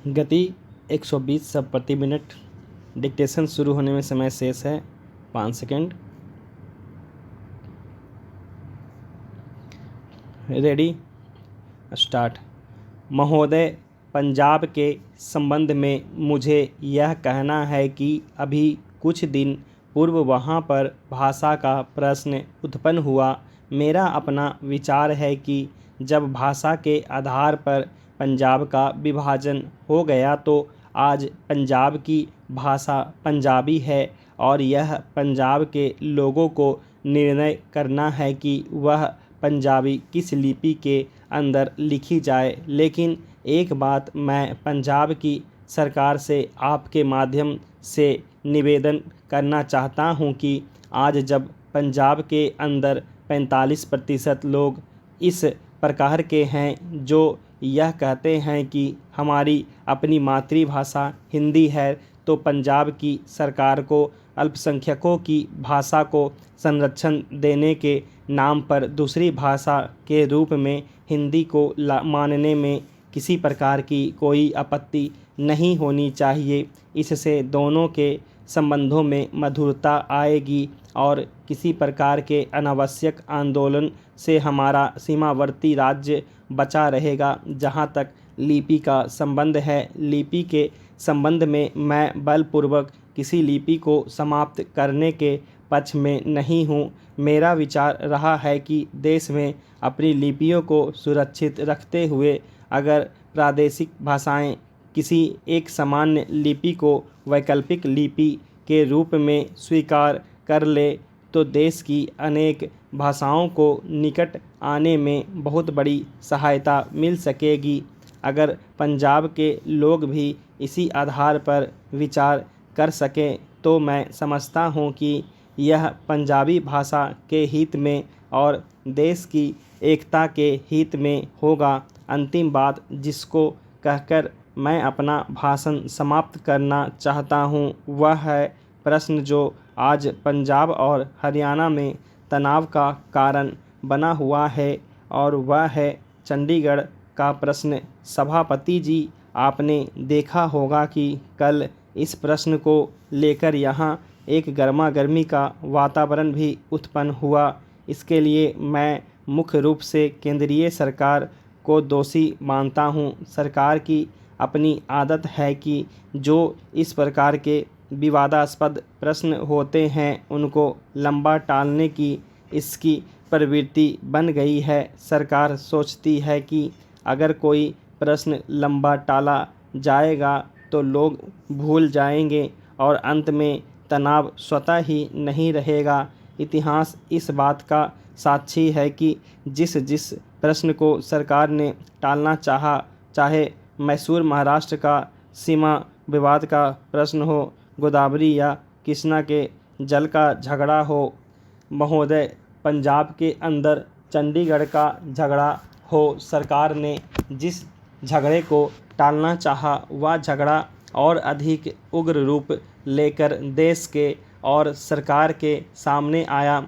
गति 120 शब्द प्रति मिनट। डिक्टेशन शुरू होने में समय शेष है 5 सेकंड। Ready, start. महोदय, पंजाब के संबंध में मुझे यह कहना है कि अभी कुछ दिन पूर्व वहाँ पर भाषा का प्रश्न उत्पन्न हुआ। मेरा अपना विचार है कि जब भाषा के आधार पर पंजाब का विभाजन हो गया तो आज पंजाब की भाषा पंजाबी है और यह पंजाब के लोगों को निर्णय करना है कि वह पंजाबी किस लिपि के अंदर लिखी जाए। लेकिन एक बात मैं पंजाब की सरकार से आपके माध्यम से निवेदन करना चाहता हूं कि आज जब पंजाब के अंदर 45% लोग इस प्रकार के हैं जो यह कहते हैं कि हमारी अपनी मातृभाषा हिंदी है, तो पंजाब की सरकार को अल्पसंख्यकों की भाषा को संरक्षण देने के नाम पर दूसरी भाषा के रूप में हिंदी को मानने में किसी प्रकार की कोई आपत्ति नहीं होनी चाहिए। इससे दोनों के संबंधों में मधुरता आएगी और किसी प्रकार के अनावश्यक आंदोलन से हमारा सीमावर्ती राज्य बचा रहेगा। जहाँ तक लिपि का संबंध है, लिपि के संबंध में मैं बलपूर्वक किसी लिपि को समाप्त करने के पक्ष में नहीं हूँ। मेरा विचार रहा है कि देश में अपनी लिपियों को सुरक्षित रखते हुए अगर प्रादेशिक भाषाएं किसी एक सामान्य लिपि को वैकल्पिक लिपि के रूप में स्वीकार कर ले तो देश की अनेक भाषाओं को निकट आने में बहुत बड़ी सहायता मिल सकेगी। अगर पंजाब के लोग भी इसी आधार पर विचार कर सकें तो मैं समझता हूँ कि यह पंजाबी भाषा के हित में और देश की एकता के हित में होगा। अंतिम बात जिसको कहकर मैं अपना भाषण समाप्त करना चाहता हूँ वह है प्रश्न जो आज पंजाब और हरियाणा में तनाव का कारण बना हुआ है, और वह है चंडीगढ़ का प्रश्न। सभापति जी, आपने देखा होगा कि कल इस प्रश्न को लेकर यहाँ एक गर्मागर्मी का वातावरण भी उत्पन्न हुआ। इसके लिए मैं मुख्य रूप से केंद्रीय सरकार को दोषी मानता हूँ। सरकार की अपनी आदत है कि जो इस प्रकार के विवादास्पद प्रश्न होते हैं उनको लंबा टालने की इसकी प्रवृत्ति बन गई है। सरकार सोचती है कि अगर कोई प्रश्न लंबा टाला जाएगा तो लोग भूल जाएंगे और अंत में तनाव स्वतः ही नहीं रहेगा। इतिहास इस बात का साक्षी है कि जिस प्रश्न को सरकार ने टालना चाहा, चाहे मैसूर महाराष्ट्र का सीमा विवाद का प्रश्न हो, गोदावरी या कृष्णा के जल का झगड़ा हो, महोदय पंजाब के अंदर चंडीगढ़ का झगड़ा हो, सरकार ने जिस झगड़े को टालना चाहा वह झगड़ा और अधिक उग्र रूप लेकर देश के और सरकार के सामने आया।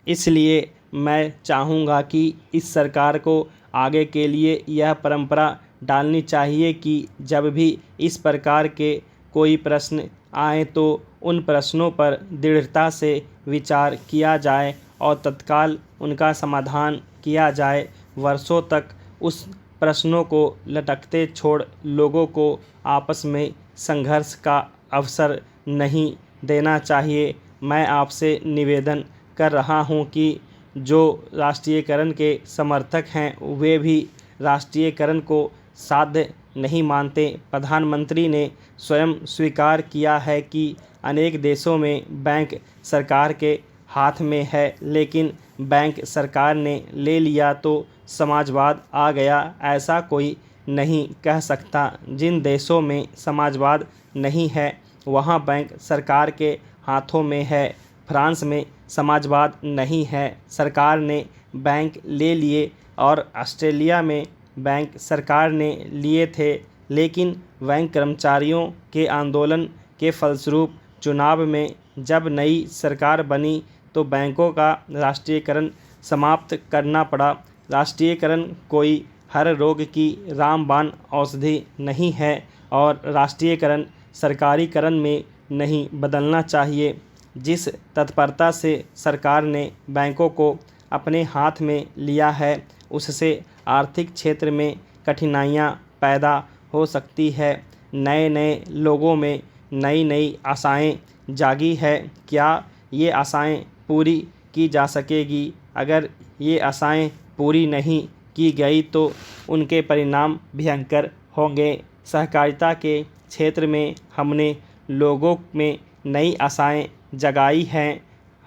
इसलिए मैं चाहूँगा कि इस सरकार को आगे के लिए यह परंपरा डालनी चाहिए कि जब भी इस प्रकार के कोई प्रश्न आए तो उन प्रश्नों पर दृढ़ता से विचार किया जाए और तत्काल उनका समाधान किया जाए। वर्षों तक उस प्रश्नों को लटकते छोड़ लोगों को आपस में संघर्ष का अवसर नहीं देना चाहिए। मैं आपसे निवेदन कर रहा हूं कि जो राष्ट्रीयकरण के समर्थक हैं वे भी राष्ट्रीयकरण को साध्य नहीं मानते। प्रधानमंत्री ने स्वयं स्वीकार किया है कि अनेक देशों में बैंक सरकार के हाथ में है, लेकिन बैंक सरकार ने ले लिया तो समाजवाद आ गया। ऐसा कोई नहीं कह सकता। जिन देशों में समाजवाद नहीं है वहाँ बैंक सरकार के हाथों में है। फ्रांस में समाजवाद नहीं है, सरकार ने बैंक ले लिए, और ऑस्ट्रेलिया में बैंक सरकार ने लिए थे, लेकिन बैंक कर्मचारियों के आंदोलन के फलस्वरूप चुनाव में जब नई सरकार बनी तो बैंकों का राष्ट्रीयकरण समाप्त करना पड़ा। राष्ट्रीयकरण कोई हर रोग की रामबाण औषधि नहीं है और राष्ट्रीयकरण सरकारीकरण में नहीं बदलना चाहिए। जिस तत्परता से सरकार ने बैंकों को अपने हाथ में लिया है, उससे आर्थिक क्षेत्र में कठिनाइयाँ पैदा हो सकती है। नए नए लोगों में नई नई आशाएं जागी है। क्या ये आशाएं पूरी की जा सकेगी? अगर ये आशाएं पूरी नहीं की गई तो उनके परिणाम भयंकर होंगे। सहकारिता के क्षेत्र में हमने लोगों में नई आशाएं जगाई हैं।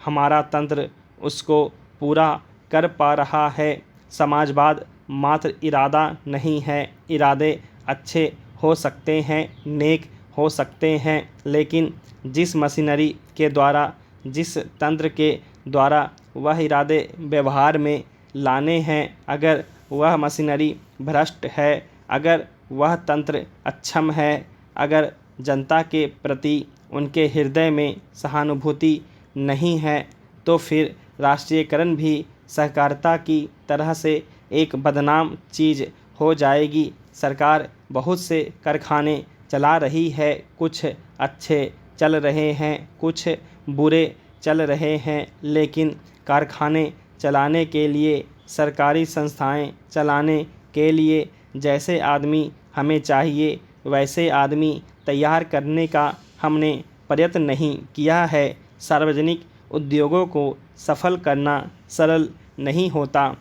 हमारा तंत्र उसको पूरा कर पा रहा है। समाजवाद मात्र इरादा नहीं है। इरादे अच्छे हो सकते हैं, नेक हो सकते हैं, लेकिन जिस मशीनरी के द्वारा, जिस तंत्र के द्वारा वह इरादे व्यवहार में लाने हैं, अगर वह मशीनरी भ्रष्ट है, अगर वह तंत्र अक्षम है, अगर जनता के प्रति उनके हृदय में सहानुभूति नहीं है, तो फिर राष्ट्रीयकरण भी सहकारिता की तरह से एक बदनाम चीज़ हो जाएगी। सरकार बहुत से कारखाने चला रही है, कुछ अच्छे चल रहे हैं, कुछ बुरे चल रहे हैं, लेकिन कारखाने चलाने के लिए, सरकारी संस्थाएं चलाने के लिए जैसे आदमी हमें चाहिए, वैसे आदमी तैयार करने का हमने प्रयत्न नहीं किया है। सार्वजनिक उद्योगों को सफल करना सरल नहीं होता।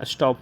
स्टॉप।